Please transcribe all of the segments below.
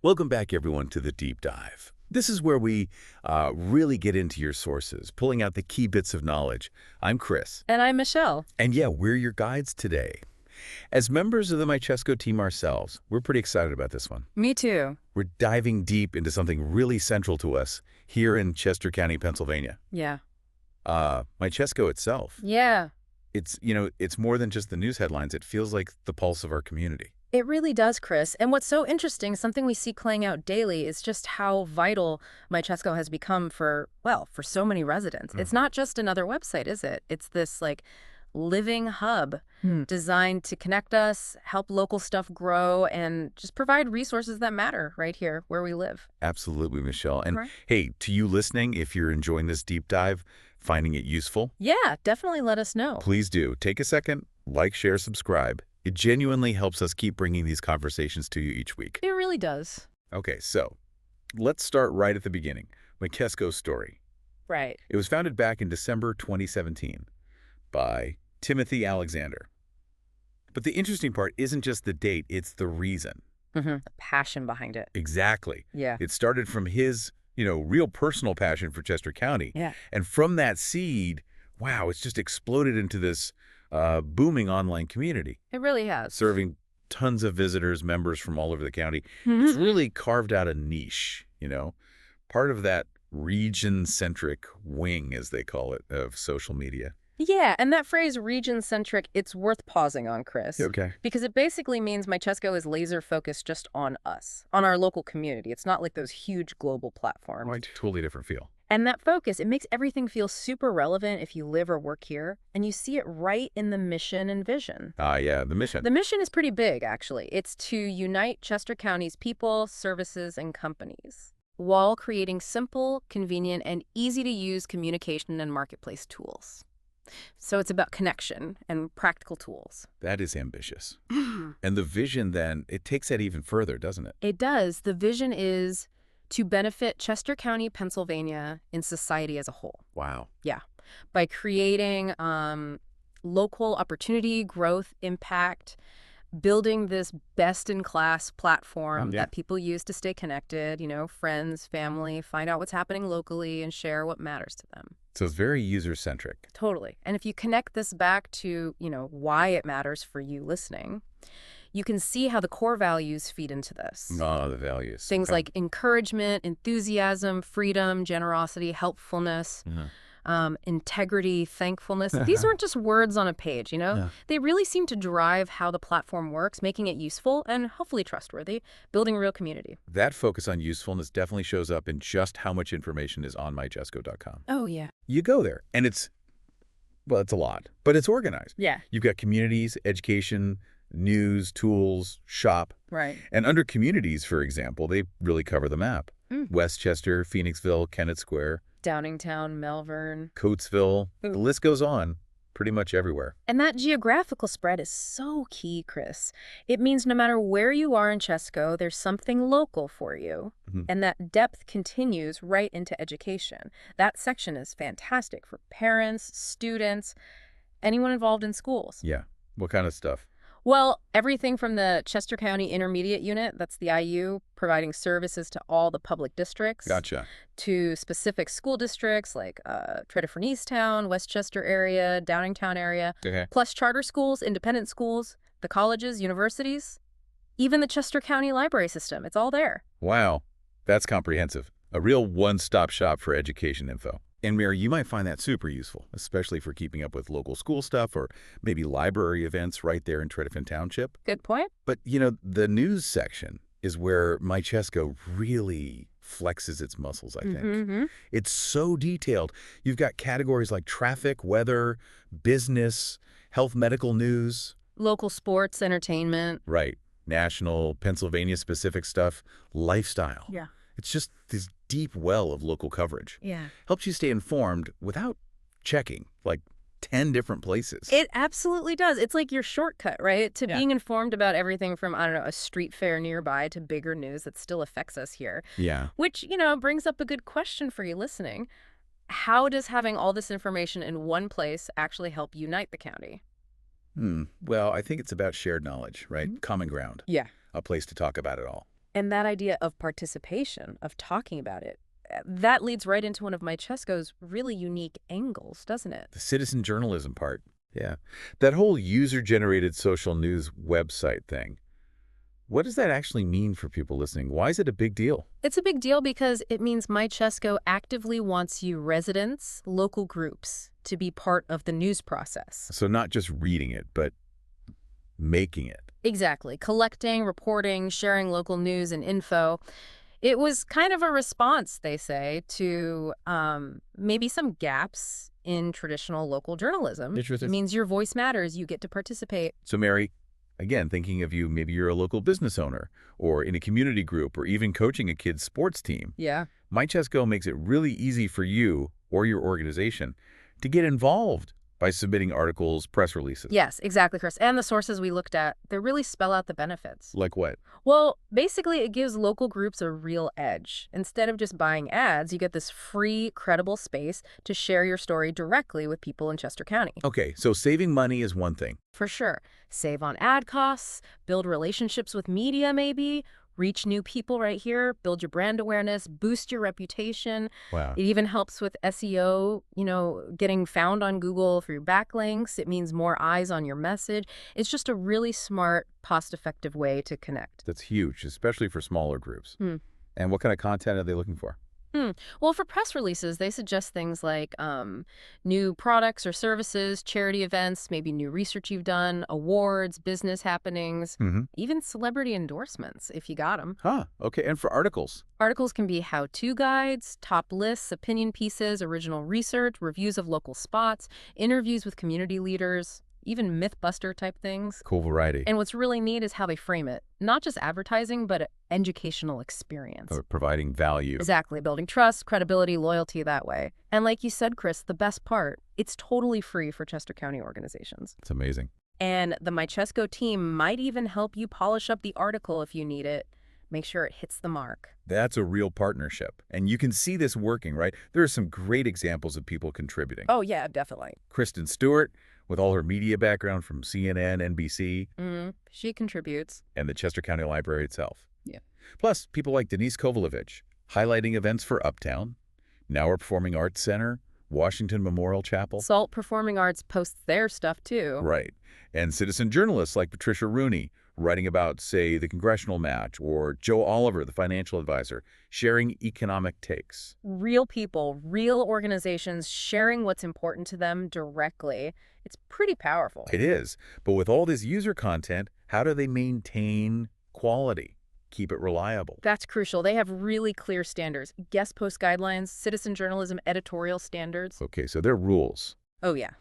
Welcome back, everyone, to the Deep Dive. This is where we really get into your sources, pulling out the key bits of knowledge. I'm Chris. And I'm Michelle. And yeah, we're your guides today. As members of the MyChesCo team ourselves, we're pretty excited about this one. Me too. We're diving deep into something really central to us here in Chester County, Pennsylvania. Yeah. MyChesCo itself. Yeah. It's more than just the news headlines. It feels like the pulse of our community. It really does, Chris. And what's so interesting, something we see playing out daily, is just how vital MyChesCo has become for so many residents. It's not just another website, is it? It's this living hub designed to connect us, help local stuff grow, and just provide resources that matter right here where we live. Absolutely, Michelle. And Right. hey, to you listening, if you're enjoying this deep dive, finding it useful, Yeah, definitely let us know. please do. Take a second, like, share, subscribe. It genuinely helps us keep bringing these conversations to you each week. It really does. Okay, so let's start right at the beginning. MyChesCo's story. Right. It was founded back in December 2017 by Timothy Alexander. But the interesting part isn't just the date, it's the reason. The passion behind it. Exactly. Yeah. It started from his, real personal passion for Chester County. Yeah. And from that seed, wow, it's just exploded into this booming online community, It really has. serving tons of visitors, members from all over the county. It's Mhm. really carved out a niche, part of that region-centric wing, as they call it, of social media. Yeah, and that phrase region-centric, it's worth pausing on, Chris. Okay. Because it basically means MyChesCo is laser-focused just on us, on our local community. It's not like those huge global platforms. Right. Totally different feel. And that focus, it makes everything feel super relevant if you live or work here, and you see it right in the mission and vision. Yeah, the mission. The mission is pretty big, actually. It's to unite Chester County's people, services, and companies, while creating simple, convenient, and easy-to-use communication and marketplace tools. So it's about connection and practical tools. That is ambitious. And the vision, then, it takes that even further, doesn't it? It does. The vision is to benefit Chester County, Pennsylvania, in society as a whole. Wow. Yeah. By creating local opportunity, growth, impact, building this best-in-class platform Yeah. that people use to stay connected, friends, family, find out what's happening locally and share what matters to them. So it's very user-centric. Totally. And if you connect this back to, why it matters for you listening, you can see how the core values feed into this. Oh, the values. Things Okay. like encouragement, enthusiasm, freedom, generosity, helpfulness, integrity, thankfulness. These aren't just words on a page, Yeah. They really seem to drive how the platform works, making it useful and hopefully trustworthy, building real community. That focus on usefulness definitely shows up in just how much information is on mychesco.com. Oh, yeah. You go there, and it's a lot, but it's organized. Yeah. You've got communities, education, news, tools, shop. Right. And under communities, for example, they really cover the map. Mm. Westchester, Phoenixville, Kennett Square, Downingtown, Melbourne. Coatesville. Ooh. The list goes on pretty much everywhere. And that geographical spread is so key, Chris. It means no matter where you are in Chesco, there's something local for you. Mhm. And that depth continues right into education. That section is fantastic for parents, students, anyone involved in schools. Yeah. What kind of stuff? Well, everything from the Chester County Intermediate Unit, that's the IU, providing services to all the public districts, Gotcha. to specific school districts like Tredyffrin Easttown, Westchester area, Downingtown area, Okay. plus charter schools, independent schools, the colleges, universities, even the Chester County Library System. It's all there. Wow. That's comprehensive. A real one-stop shop for education info. And Mary, you might find that super useful, especially for keeping up with local school stuff or maybe library events right there in Tredyffrin Township. Good point. But, the news section is where MyChesCo really flexes its muscles, I think. Mm-hmm. It's so detailed. You've got categories like traffic, weather, business, health, medical news. Local sports, entertainment. Right. National, Pennsylvania-specific stuff, lifestyle. Yeah. It's just this deep well of local coverage. Yeah. Helps you stay informed without checking, 10 different places. It absolutely does. It's like your shortcut, right? To Yeah. being informed about everything from, a street fair nearby to bigger news that still affects us here. Yeah. Which, brings up a good question for you listening. How does having all this information in one place actually help unite the county? Well, I think it's about shared knowledge, right? Common ground. Yeah. A place to talk about it all. And that idea of participation, of talking about it, that leads right into one of MyChesCo's really unique angles, doesn't it? The citizen journalism part. Yeah. That whole user-generated social news website thing. What does that actually mean for people listening? Why is it a big deal? It's a big deal because it means MyChesCo actively wants you residents, local groups, to be part of the news process. So not just reading it, but making it. Exactly. Collecting, reporting, sharing local news and info. It was kind of a response, they say, to maybe some gaps in traditional local journalism. Interesting. It means your voice matters. You get to participate. So Mary, again, thinking of you, maybe you're a local business owner or in a community group or even coaching a kid's sports team. Yeah. MyChesCo makes it really easy for you or your organization to get involved by submitting articles, press releases. Yes, exactly, Chris. And the sources we looked at, they really spell out the benefits. Like what? Well, basically, it gives local groups a real edge. Instead of just buying ads, you get this free, credible space to share your story directly with people in Chester County. Okay, so saving money is one thing. For sure. Save on ad costs, build relationships with media maybe, reach new people right here, build your brand awareness, boost your reputation. Wow. It even helps with SEO, getting found on Google for your backlinks. It means more eyes on your message. It's just a really smart, cost-effective way to connect. That's huge, especially for smaller groups. Hmm. And what kind of content are they looking for? Well, for press releases, they suggest things like new products or services, charity events, maybe new research you've done, awards, business happenings, even celebrity endorsements, if you got them. Huh, okay. And for articles? Articles can be how-to guides, top lists, opinion pieces, original research, reviews of local spots, interviews with community leaders, even Mythbuster type things. Cool variety. And what's really neat is how they frame it. Not just advertising, but an educational experience. Or providing value. Exactly. Building trust, credibility, loyalty that way. And like you said, Chris, the best part, it's totally free for Chester County organizations. It's amazing. And the MyChesCo team might even help you polish up the article if you need it. Make sure it hits the mark. That's a real partnership. And you can see this working, right? There are some great examples of people contributing. Oh, yeah, definitely. Kristen Stewart, with all her media background from CNN, NBC. She contributes. And the Chester County Library itself. Yeah. Plus, people like Denise Kovalovich, highlighting events for Uptown, Now Performing Arts Center, Washington Memorial Chapel. SALT Performing Arts posts their stuff, too. Right. And citizen journalists like Patricia Rooney, writing about, say, the congressional match, or Joe Oliver, the financial advisor, sharing economic takes. Real people, real organizations sharing what's important to them directly. It's pretty powerful. It is. But with all this user content, how do they maintain quality? Keep it reliable? That's crucial. They have really clear standards. Guest post guidelines, citizen journalism editorial standards. Okay, so they're rules. Oh, yeah.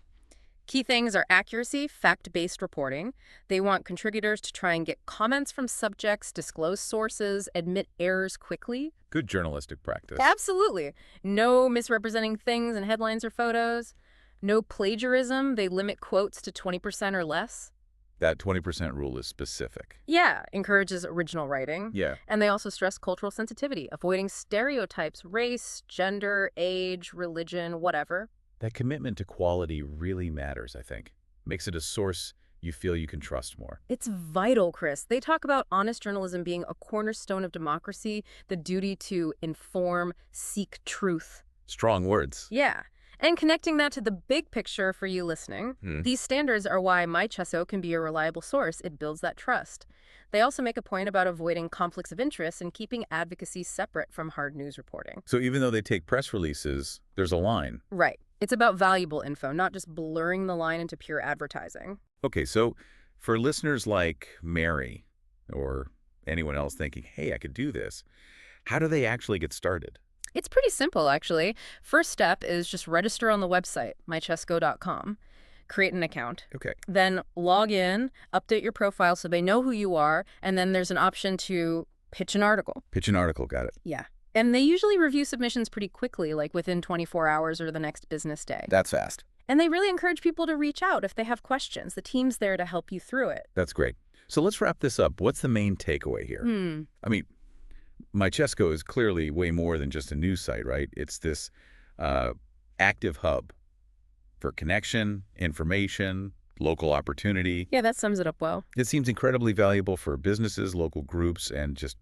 Key things are accuracy, fact-based reporting. They want contributors to try and get comments from subjects, disclose sources, admit errors quickly. Good journalistic practice. Absolutely. No misrepresenting things in headlines or photos. No plagiarism. They limit quotes to 20% or less. That 20% rule is specific. Yeah, encourages original writing. Yeah. And they also stress cultural sensitivity, avoiding stereotypes, race, gender, age, religion, whatever. That commitment to quality really matters, I think. Makes it a source you feel you can trust more. It's vital, Chris. They talk about honest journalism being a cornerstone of democracy, the duty to inform, seek truth. Strong words. Yeah. And connecting that to the big picture for you listening, these standards are why MyChesCo can be a reliable source. It builds that trust. They also make a point about avoiding conflicts of interest and keeping advocacy separate from hard news reporting. So even though they take press releases, there's a line. Right. It's about valuable info, not just blurring the line into pure advertising. Okay, so for listeners like Mary or anyone else thinking, hey, I could do this, how do they actually get started? It's pretty simple, actually. First step is just register on the website, mychesco.com. Create an account. Okay. Then log in, update your profile so they know who you are, and then there's an option to pitch an article. Pitch an article, got it. Yeah. And they usually review submissions pretty quickly, like within 24 hours or the next business day. That's fast. And they really encourage people to reach out if they have questions. The team's there to help you through it. That's great. So let's wrap this up. What's the main takeaway here? I mean, MyChesCo is clearly way more than just a news site, right? It's this active hub for connection, information, local opportunity. Yeah, that sums it up well. It seems incredibly valuable for businesses, local groups, and just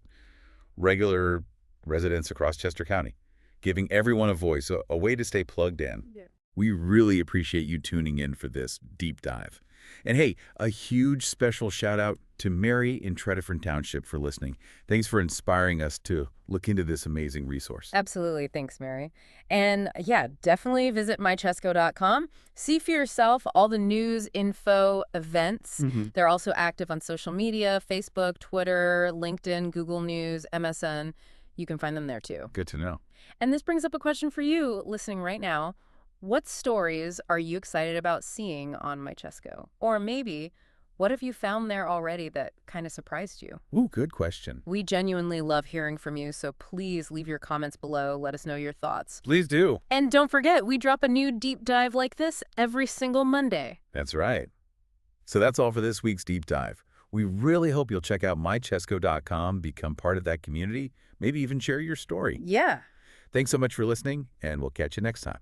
regular residents across Chester County, giving everyone a voice, a way to stay plugged in. Yeah. We really appreciate you tuning in for this deep dive. And hey, a huge special shout out to Mary in Tredyffrin Township for listening. Thanks for inspiring us to look into this amazing resource. Absolutely. Thanks, Mary. And yeah, definitely visit mychesco.com. See for yourself all the news, info, events. They're also active on social media, Facebook, Twitter, LinkedIn, Google News, MSN. You can find them there too. Good to know. And this brings up a question for you listening right now. What stories are you excited about seeing on MyChesCo? Or maybe, what have you found there already that kind of surprised you? Ooh, good question. We genuinely love hearing from you, so please leave your comments below. Let us know your thoughts. Please do. And don't forget, we drop a new deep dive like this every single Monday. That's right. So that's all for this week's deep dive. We really hope you'll check out mychesco.com, become part of that community, maybe even share your story. Yeah. Thanks so much for listening, and we'll catch you next time.